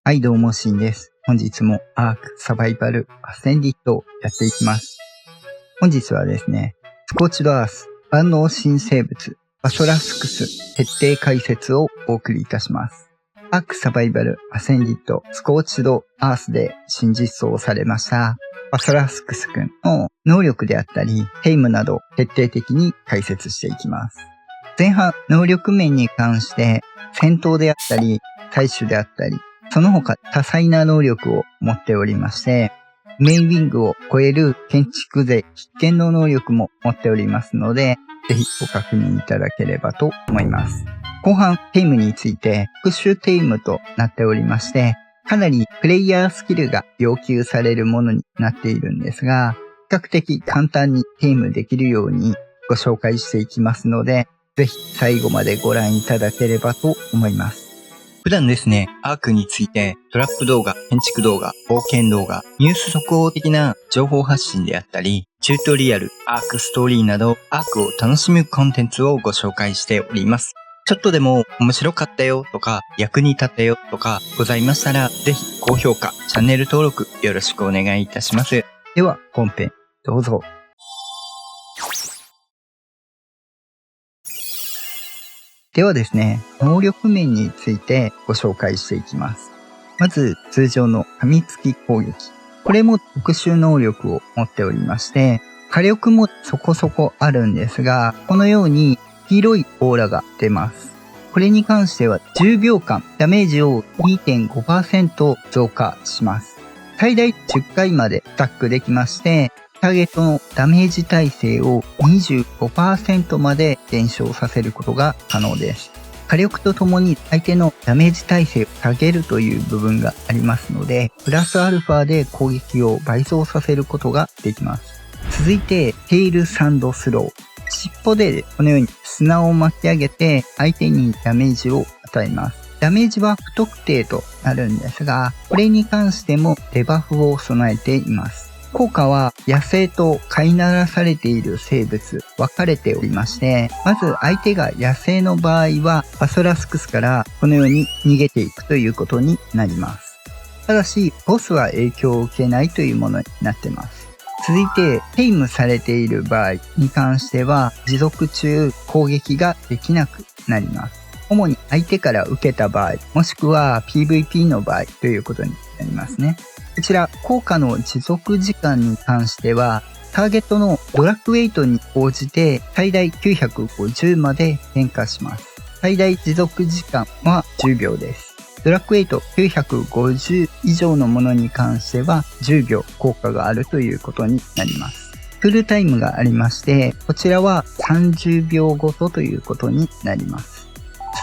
はい、どうもシンです。本日もアークサバイバルアセンディットをやっていきます。本日はですね、スコーチドアース万能新生物バソラスクス徹底解説をお送りいたします。アークサバイバルアセンディットスコーチドアースで新実装されましたバソラスクスくんの能力であったり、テイムなど徹底的に解説していきます。前半、能力面に関して戦闘であったり、採取であったり、その他多彩な能力を持っておりまして、メインウィングを超える建築勢必見の能力も持っておりますので、ぜひご確認いただければと思います。後半、テイムについて特殊テイムとなっておりまして、かなりプレイヤースキルが要求されるものになっているんですが、比較的簡単にテイムできるようにご紹介していきますので、ぜひ最後までご覧いただければと思います。普段ですね、アークについてトラップ動画、建築動画、冒険動画、ニュース速報的な情報発信であったり、チュートリアル、アークストーリーなど、アークを楽しむコンテンツをご紹介しております。ちょっとでも面白かったよとか、役に立ったよとかございましたら、ぜひ高評価、チャンネル登録よろしくお願いいたします。では本編どうぞ。ではですね、能力面についてご紹介していきます。まず、通常の噛みつき攻撃。これも特殊能力を持っておりまして、火力もそこそこあるんですが、このように黄色いオーラが出ます。これに関しては10秒間ダメージを 2.5% 増加します。最大10回までスタックできまして、ターゲットのダメージ耐性を 25% まで減少させることが可能です。火力とともに相手のダメージ耐性を下げるという部分がありますので、プラスアルファで攻撃を倍増させることができます。続いて、テイルサンドスロー。尻尾でこのように砂を巻き上げて相手にダメージを与えます。ダメージは不特定となるんですが、これに関してもデバフを備えています。効果は野生と飼いならされている生物分かれておりまして、まず相手が野生の場合はバソラスクスからこのように逃げていくということになります。ただしボスは影響を受けないというものになっています。続いてテイムされている場合に関しては持続中攻撃ができなくなります。主に相手から受けた場合もしくは PVP の場合ということになりますね。こちら、効果の持続時間に関しては、ターゲットのドラッグウェイトに応じて最大950まで変化します。最大持続時間は10秒です。ドラッグウェイト950以上のものに関しては10秒効果があるということになります。フルタイムがありまして、こちらは30秒ごとということになります。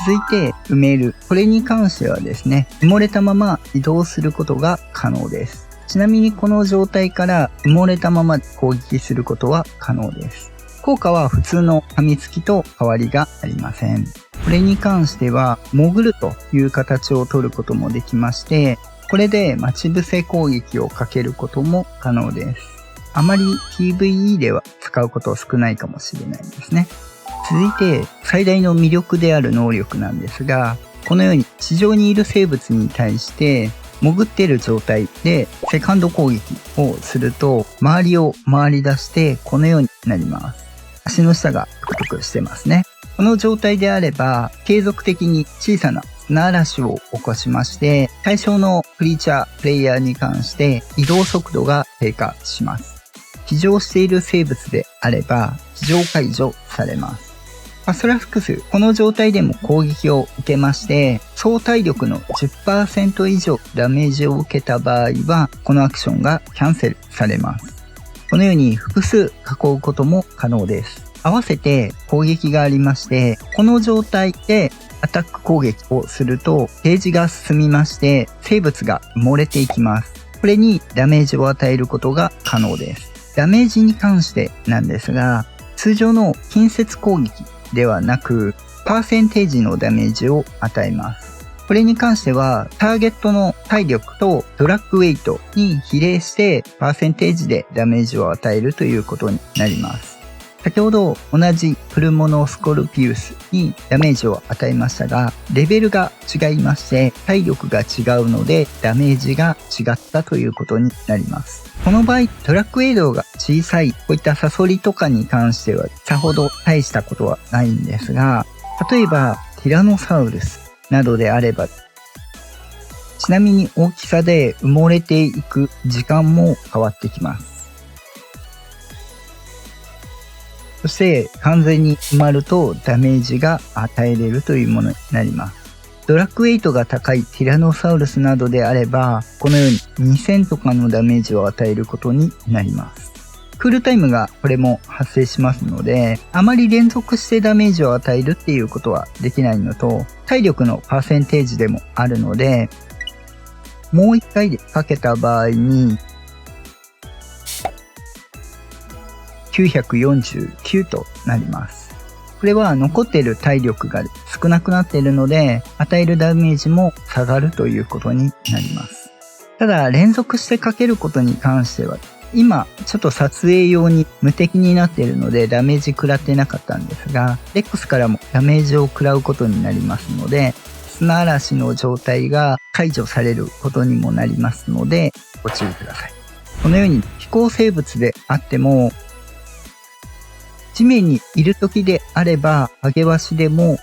続いて埋める。これに関してはですね、埋もれたまま移動することが可能です。ちなみにこの状態から埋もれたまま攻撃することは可能です。効果は普通の噛みつきと変わりがありません。これに関しては潜るという形を取ることもできまして、これで待ち伏せ攻撃をかけることも可能です。あまり PVE では使うこと少ないかもしれないですね。続いて最大の魅力である能力なんですが、このように地上にいる生物に対して潜っている状態でセカンド攻撃をすると周りを回り出してこのようになります。足の下がトクトクしてますね。この状態であれば継続的に小さな砂嵐を起こしまして対象のクリーチャープレイヤーに関して移動速度が低下します。騎乗している生物であれば騎乗解除されます。バソラスクス、この状態でも攻撃を受けまして、総体力の 10% 以上ダメージを受けた場合は、このアクションがキャンセルされます。このように複数囲うことも可能です。合わせて攻撃がありまして、この状態でアタック攻撃をすると、ページが進みまして、生物が埋もれていきます。これにダメージを与えることが可能です。ダメージに関してなんですが、通常の近接攻撃ではなく、パーセンテージのダメージを与えます。これに関しては、ターゲットの体力とドラッグウェイトに比例して、パーセンテージでダメージを与えるということになります。先ほど同じプルモノスコルピウスにダメージを与えましたが、レベルが違いまして体力が違うのでダメージが違ったということになります。この場合ドラッグエイドが小さいこういったサソリとかに関してはさほど大したことはないんですが、例えばティラノサウルスなどであれば、ちなみに大きさで埋もれていく時間も変わってきます。そして完全に埋まるとダメージが与えれるというものになります。ドラッグウェイトが高いティラノサウルスなどであれば、このように2000とかのダメージを与えることになります。クールタイムがこれも発生しますので、あまり連続してダメージを与えるっていうことはできないのと、体力のパーセンテージでもあるので、もう一回でかけた場合に、949となります。これは残っている体力が少なくなっているので、与えるダメージも下がるということになります。ただ、連続してかけることに関しては、今、ちょっと撮影用に無敵になっているのでダメージ食らってなかったんですが、レックスからもダメージを食らうことになりますので、砂嵐の状態が解除されることにもなりますので、ご注意ください。このように飛行生物であっても、地面にいる時であれば、上げ足でも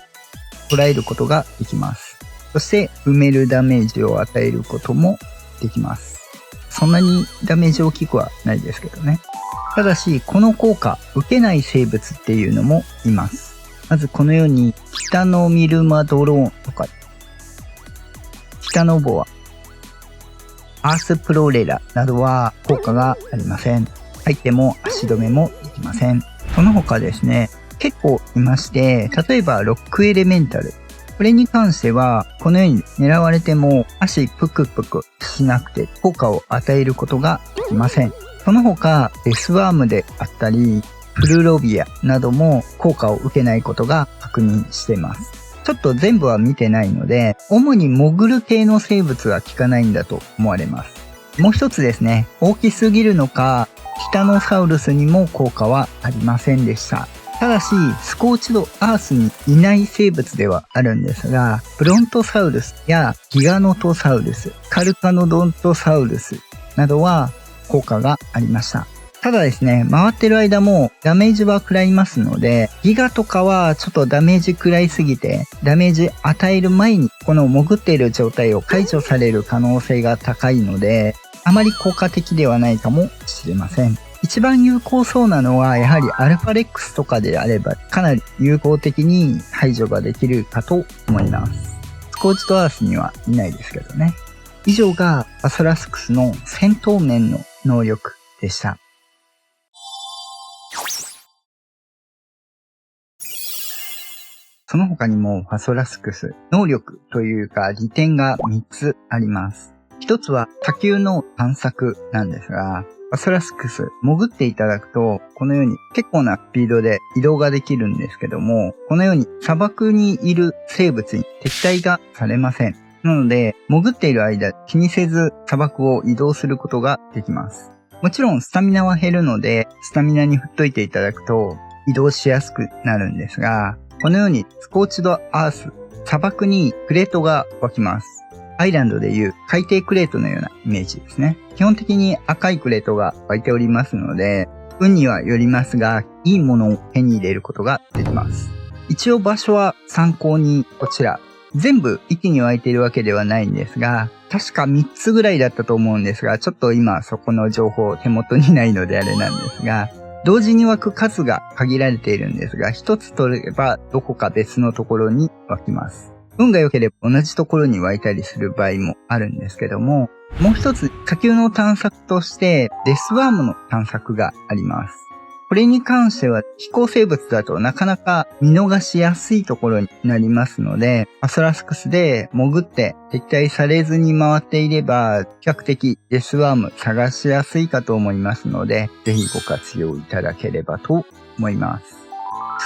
捉えることができます。そして埋めるダメージを与えることもできます。そんなにダメージ大きくはないですけどね。ただし、この効果、受けない生物っていうのもいます。まずこのように、北のミルマドローンとか、北のボア、アースプロレラなどは効果がありません。入っても足止めもできません。その他ですね、結構いまして、例えばロックエレメンタル。これに関しては、このように狙われても足プクプクしなくて効果を与えることができません。その他、デスワームであったり、フルロビアなども効果を受けないことが確認しています。ちょっと全部は見てないので、主に潜る系の生物は効かないんだと思われます。もう一つですね、大きすぎるのか、ティタノサウルスにも効果はありませんでした。ただし、スコーチドアースにいない生物ではあるんですが、ブロントサウルスやギガノトサウルス、カルカノドントサウルスなどは効果がありました。ただですね、回ってる間もダメージは食らいますので、ギガとかはちょっとダメージ食らいすぎて、ダメージ与える前にこの潜っている状態を解除される可能性が高いので、あまり効果的ではないかもしれません。一番有効そうなのはやはりアルファレックスとかであればかなり有効的に排除ができるかと思います。スコーチドアースにはいないですけどね。以上がアソラスクスの戦闘面の能力でした。その他にもファソラスクス、能力というか利点が3つあります。一つは火球の探索なんですが、ファソラスクス、潜っていただくと、このように結構なスピードで移動ができるんですけども、このように砂漠にいる生物に敵対がされません。なので、潜っている間気にせず砂漠を移動することができます。もちろんスタミナは減るので、スタミナに振っといていただくと移動しやすくなるんですが、このようにスコーチドアース、砂漠にクレートが湧きます。アイランドでいう海底クレートのようなイメージですね。基本的に赤いクレートが湧いておりますので、運にはよりますが、いいものを手に入れることができます。一応場所は参考にこちら。全部一気に湧いているわけではないんですが、確か3つぐらいだったと思うんですが、ちょっと今そこの情報手元にないのであれなんですが、同時に湧く数が限られているんですが、一つ取ればどこか別のところに湧きます。運が良ければ同じところに湧いたりする場合もあるんですけども、もう一つ火球の探索としてデスワームの探索があります。これに関しては飛行生物だとなかなか見逃しやすいところになりますので、アソラスクスで潜って敵対されずに回っていれば比較的デスワーム探しやすいかと思いますので、ぜひご活用いただければと思います。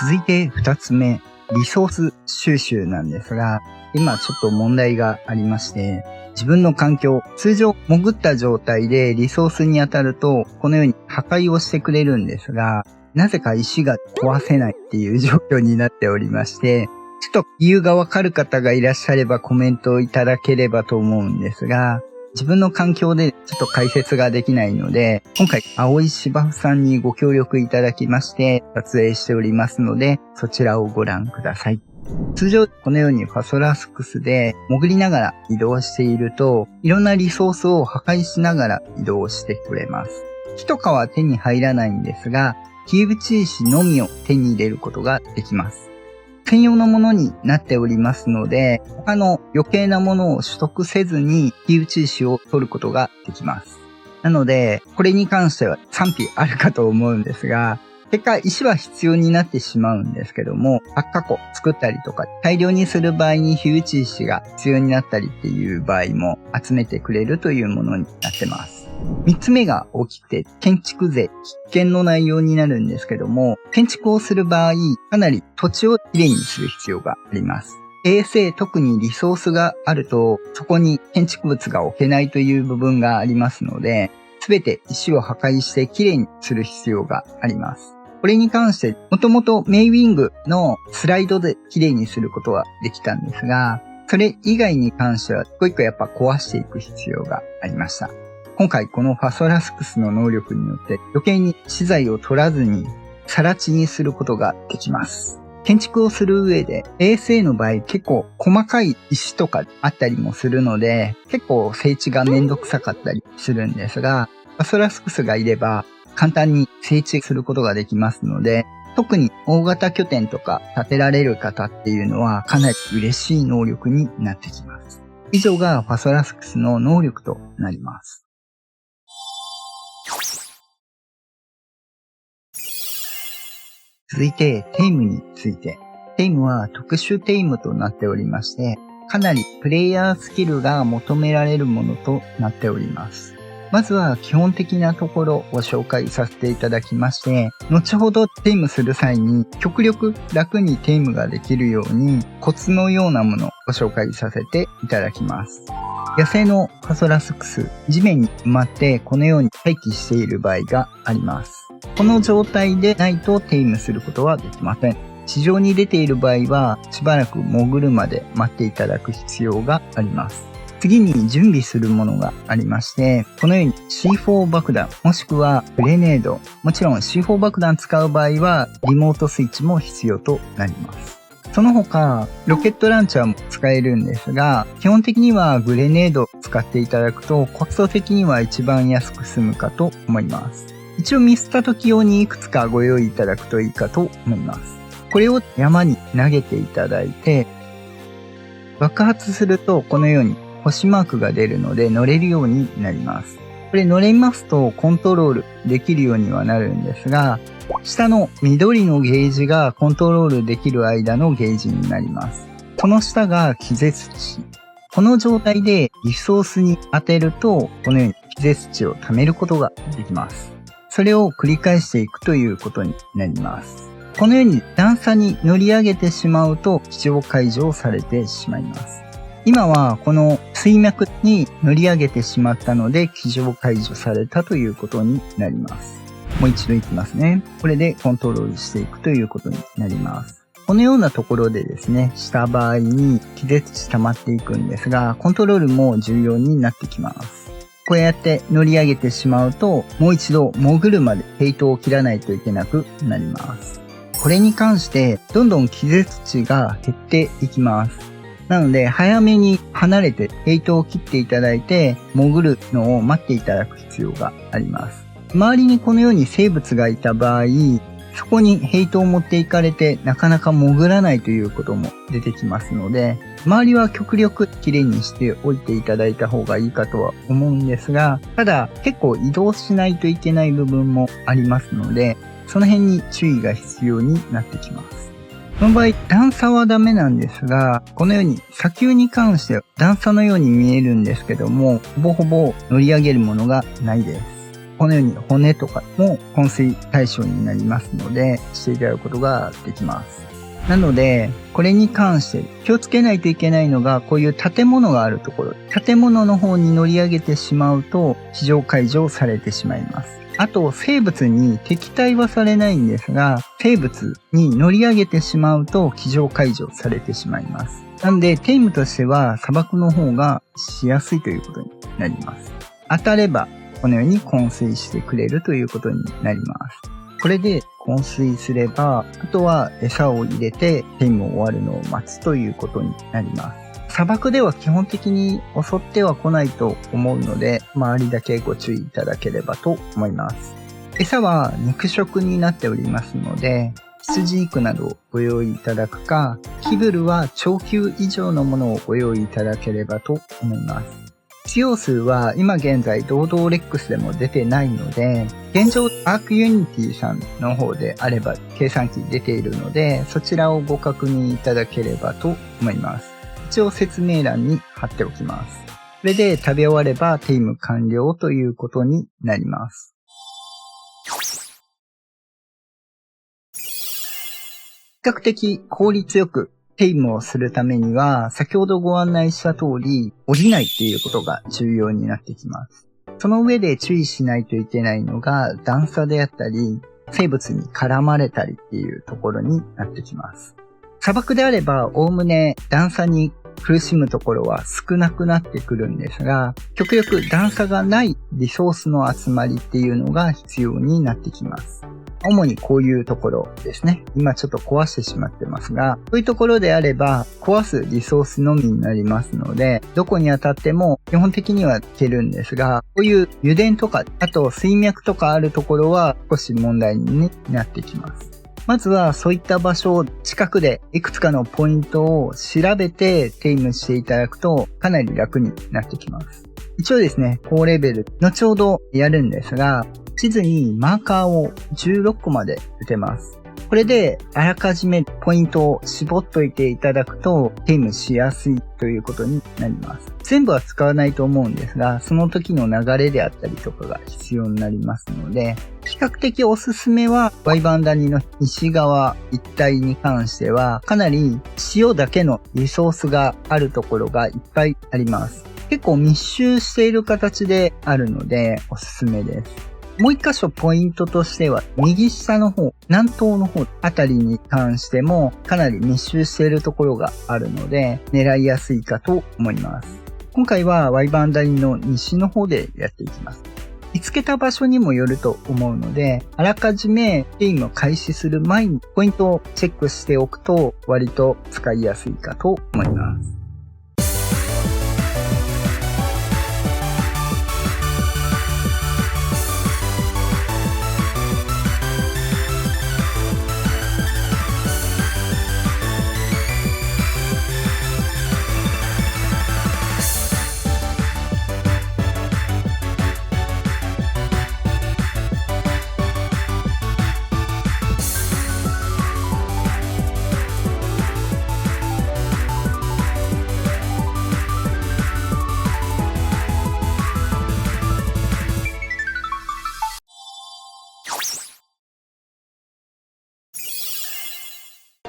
続いて2つ目。リソース収集なんですが、今ちょっと問題がありまして、自分の環境、通常潜った状態でリソースに当たると、このように破壊をしてくれるんですが、なぜか石が壊せないっていう状況になっておりまして、ちょっと理由がわかる方がいらっしゃればコメントをいただければと思うんですが、自分の環境でちょっと解説ができないので、今回青い芝生さんにご協力いただきまして撮影しておりますので、そちらをご覧ください。通常このようにファソラスクスで潜りながら移動していると、いろんなリソースを破壊しながら移動してくれます。木とかは手に入らないんですが、火打ち石のみを手に入れることができます。専用のものになっておりますので、他の余計なものを取得せずに火打ち石を取ることができます。なので、これに関しては賛否あるかと思うんですが、結果石は必要になってしまうんですけども、発火庫作ったりとか大量にする場合に火打ち石が必要になったりっていう場合も集めてくれるというものになってます。3つ目が大きくて建築税必見の内容になるんですけども、建築をする場合かなり土地をきれいにする必要があります。衛星特にリソースがあるとそこに建築物が置けないという部分がありますので、すべて石を破壊してきれいにする必要があります。これに関して、もともとメイウィングのスライドで綺麗にすることはできたんですが、それ以外に関しては一個一個やっぱ壊していく必要がありました。今回このファソラスクスの能力によって余計に資材を取らずに更地にすることができます。建築をする上で ASA の場合結構細かい石とかあったりもするので、結構整地がめんどくさかったりするんですが、ファソラスクスがいれば簡単に整地することができますので、特に大型拠点とか建てられる方っていうのはかなり嬉しい能力になってきます。以上がファソラスクスの能力となります。続いてテイムについて。テイムは特殊テイムとなっておりまして、かなりプレイヤースキルが求められるものとなっております。まずは基本的なところをご紹介させていただきまして、後ほどテイムする際に極力楽にテイムができるようにコツのようなものをご紹介させていただきます。野生のファソラスクス、地面に埋まってこのように待機している場合があります。この状態でないとテイムすることはできません。地上に出ている場合はしばらく潜るまで待っていただく必要があります。次に準備するものがありまして、このように C4 爆弾もしくはグレネード、もちろん C4 爆弾使う場合はリモートスイッチも必要となります。その他ロケットランチャーも使えるんですが、基本的にはグレネードを使っていただくとコスト的には一番安く済むかと思います。一応ミスった時用にいくつかご用意いただくといいかと思います。これを山に投げていただいて、爆発するとこのように星マークが出るので乗れるようになります。これ乗れますとコントロールできるようにはなるんですが、下の緑のゲージがコントロールできる間のゲージになります。この下が気絶値。この状態でリソースに当てるとこのように気絶値を貯めることができます。それを繰り返していくということになります。このように段差に乗り上げてしまうと非常解除されてしまいます。今はこの水脈に乗り上げてしまったので非常解除されたということになります。もう一度いきますね。これでコントロールしていくということになります。このようなところでですね、した場合に気絶値溜まっていくんですが、コントロールも重要になってきます。こうやって乗り上げてしまうと、もう一度潜るまでヘイトを切らないといけなくなります。これに関してどんどん気絶値が減っていきます。なので早めに離れてヘイトを切っていただいて潜るのを待っていただく必要があります。周りにこのように生物がいた場合、そこにヘイトを持っていかれてなかなか潜らないということも出てきますので、周りは極力きれいにしておいていただいた方がいいかとは思うんですが、ただ結構移動しないといけない部分もありますので、その辺に注意が必要になってきます。この場合、段差はダメなんですが、このように砂丘に関しては段差のように見えるんですけども、ほぼほぼ乗り上げるものがないです。このように骨とかも昏睡対象になりますので、していただくことができます。なので、これに関して気をつけないといけないのが、こういう建物があるところ。建物の方に乗り上げてしまうと、非常解除されてしまいます。あと、生物に敵対はされないんですが、生物に乗り上げてしまうと、非常解除されてしまいます。なんで、テイムとしては砂漠の方がしやすいということになります。当たれば、このように昏睡してくれるということになります。これで昏睡すれば、あとは餌を入れてテイムを終わるのを待つということになります。砂漠では基本的に襲っては来ないと思うので、周りだけご注意いただければと思います。餌は肉食になっておりますので、羊肉などをご用意いただくか、キブルは長級以上のものをご用意いただければと思います。使用数は今現在堂々レックスでも出てないので、現状アークユニティさんの方であれば計算機出ているので、そちらをご確認いただければと思います。一応説明欄に貼っておきます。これで食べ終わればテイム完了ということになります。比較的効率よくテイムをするためには、先ほどご案内した通り、降りないっていうことが重要になってきます。その上で注意しないといけないのが、段差であったり、生物に絡まれたりっていうところになってきます。砂漠であれば、おおむね段差に苦しむところは少なくなってくるんですが、極力段差がないリソースの集まりっていうのが必要になってきます。主にこういうところですね。今ちょっと壊してしまってますが、こういうところであれば壊すリソースのみになりますので、どこに当たっても基本的にはいけるんですが、こういう油田とか、あと水脈とかあるところは少し問題になってきます。まずはそういった場所を近くでいくつかのポイントを調べてテイムしていただくとかなり楽になってきます。一応ですね、高レベル、後ほどやるんですが、地図にマーカーを16個まで打てます。これであらかじめポイントを絞っといていただくとテイムしやすいということになります。全部は使わないと思うんですが、その時の流れであったりとかが必要になりますので、比較的おすすめはワイバン谷の西側一帯に関してはかなり塩だけのリソースがあるところがいっぱいあります。結構密集している形であるのでおすすめです。もう一箇所ポイントとしては、右下の方、南東の方あたりに関してもかなり密集しているところがあるので、狙いやすいかと思います。今回はワイバン谷の西の方でやっていきます。見つけた場所にもよると思うので、あらかじめゲームを開始する前にポイントをチェックしておくと割と使いやすいかと思います。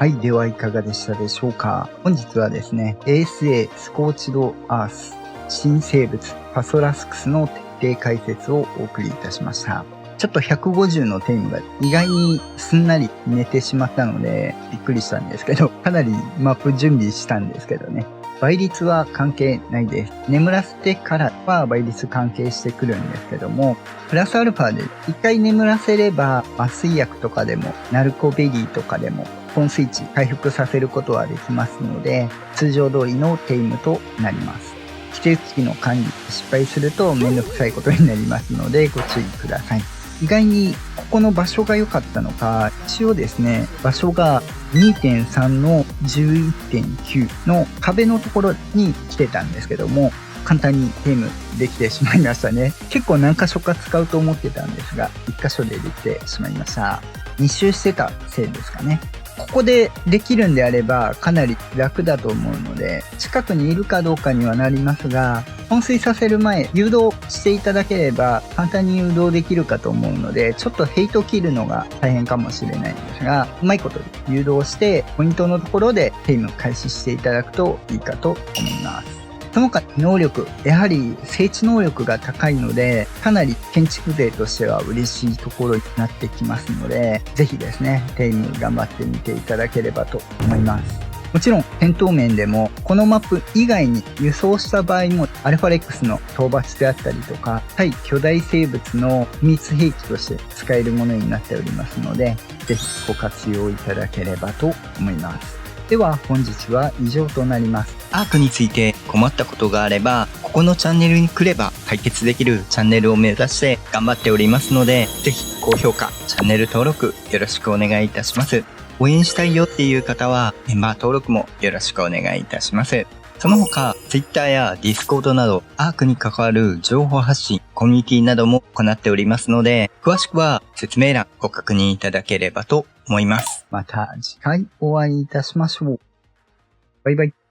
はい。では、いかがでしたでしょうか。本日はですね、ASA スコーチドアース新生物パソラスクスの徹底解説をお送りいたしました。ちょっと150のテイムが意外にすんなり寝てしまったので、びっくりしたんですけど、かなりマップ準備したんですけどね。倍率は関係ないです。眠らせてからは倍率関係してくるんですけども、プラスアルファで一回眠らせれば麻酔薬とかでもナルコベリーとかでも昏睡値回復させることはできますので、通常通りのテイムとなります。規定機器の管理失敗するとめんどくさいことになりますのでご注意ください。意外にここの場所が良かったのか、一応ですね、場所が 2.3 の 11.9 の壁のところに来てたんですけども、簡単にゲームできてしまいましたね。結構何箇所か使うと思ってたんですが、1箇所でできてしまいました。密集してたせいですかね。ここでできるんであればかなり楽だと思うので、近くにいるかどうかにはなりますが、放水させる前、誘導していただければ簡単に誘導できるかと思うので、ちょっとヘイト切るのが大変かもしれないんですが、うまいこと誘導して、ポイントのところでテイム開始していただくといいかと思います。その他能力、やはり整地能力が高いので、かなり建築勢としては嬉しいところになってきますので、ぜひですね、テイム頑張ってみていただければと思います。もちろん戦闘面でも、このマップ以外に輸送した場合も、アルファレックスの討伐であったりとか、対巨大生物の秘密兵器として使えるものになっておりますので、ぜひご活用いただければと思います。では本日は以上となります。アークについて困ったことがあれば、ここのチャンネルに来れば解決できるチャンネルを目指して頑張っておりますので、ぜひ高評価、チャンネル登録よろしくお願いいたします。応援したいよっていう方はメンバー登録もよろしくお願いいたします。その他、Twitter や Discord などアークに関わる情報発信、コミュニティなども行っておりますので、詳しくは説明欄ご確認いただければと思います。また次回お会いいたしましょう。バイバイ。